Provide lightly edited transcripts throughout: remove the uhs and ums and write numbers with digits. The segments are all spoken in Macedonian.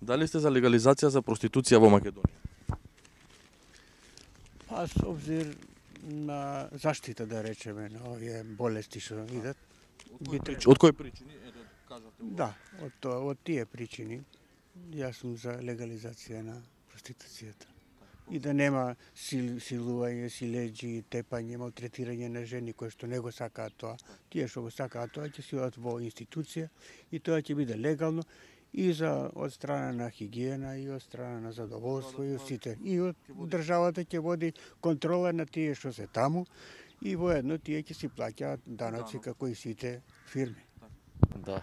Дали сте за легализација за проституција во Македонија? Па с обзир на заштита, да речеме, на овие болести што идат. Од кои причини? Да, од тие причини јас сум за легализација на проституцијата. И да нема силување, силеџи, тепање, малтретирање на жени кои што не го сакаат тоа. Тие што го сакаат тоа ќе си одат во институција и тоа ќе биде легално и од страна на хигиена и од страна на задоволство и од сите. И од државата ќе води контрола на тие што се таму и воедно тие ќе си плаќаат даноци како и сите фирми. Да.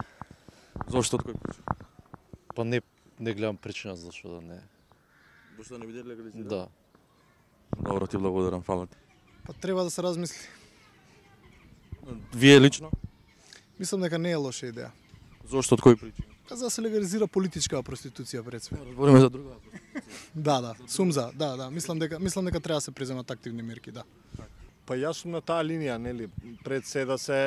Зошто од кој причини? Па не гледам причина зашто да не. Зошто да не биде легализирано? Да. Добро, ти благодарам, фала ти. Па треба да се размисли. Вие лично? Мислам дека не е лоша идеја. Зошто од кои причини? Па за да се легализира политичка проституција пред све. Збориме за друга. Да, сум за. Да. Мислам дека треба да се преземат активни мерки, да. Па јас сум на таа линија, нели, пред се да се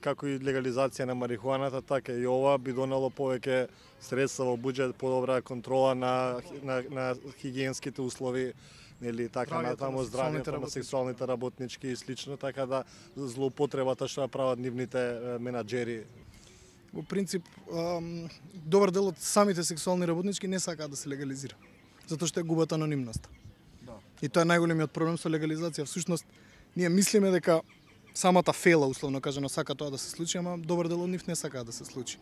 како и легализација на марихуаната, така и ова би донело повеќе средства во буџет, подобра контрола на хигиенските услови, нели, така натаму здравјето на сексуалните работнички и слично, така да злоупотребата што ја прават нивните менаџери. Во принцип, добар дел од самите сексуални работнички не сакаат да се легализира, затоа што ја губат анонимноста. Да. И тоа е најголемиот проблем со легализација. Всушност, ние мислиме дека самата фела, условно кажано, сака тоа да се случи, ама добар дел од нив не сакаат да се случи.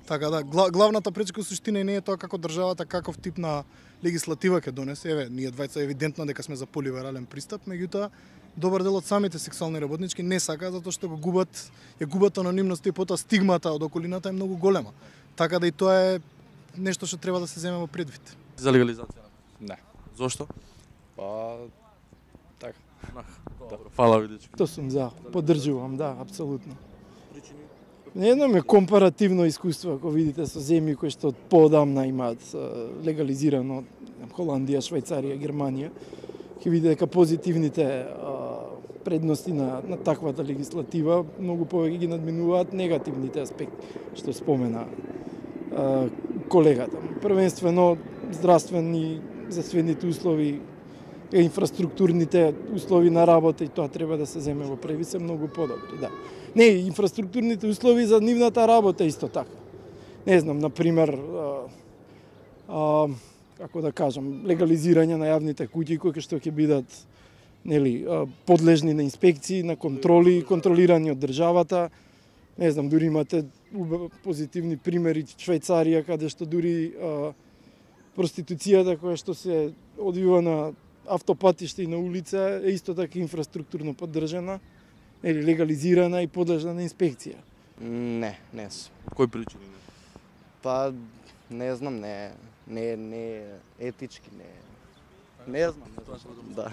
Така да, главната пречка суштина не е тоа како државата, каков тип на легислатива ќе донесе. Еве, ние двајца евидентно дека сме за поливерален пристап, меѓутоа добар дел од самите сексуални работнички не сакаат затоа што ја губат анонимноста и потоа стигмата од околината е многу голема. Така да и тоа е нешто што треба да се земе во предвид. За легализација? Не. Зошто? Па така. Добро, фала ви дечки. То сум за, поддржувам, да, апсолутно. Не едно компаративно искуство, ако видите со земји кои што поодамна имаат легализирано, Холандија, Швајцарија, Германија, ќе видите дека позитивните предности на таквата легислатива многу повеќе ги надминуваат негативните аспекти што спомена колегата. Првенствено здравствени заствените услови, инфраструктурните услови на работа и тоа треба да се земе во предвид, се многу подобри, да. Не, инфраструктурните услови за нивната работа исто така. Не знам, например, како да кажам, легализирање на јавните куќи кои што ќе бидат, нели, подлежни на инспекции, на контроли, контролирани од државата. Не знам, дури имате позитивни примери Швајцарија каде што дури проституцијата која што се одвива на автопатишта и на улица е исто така инфраструктурно поддржана, или легализирана и подлежна на инспекција. Не сум. Кои причини? Па не знам, не етички, не знам. Да.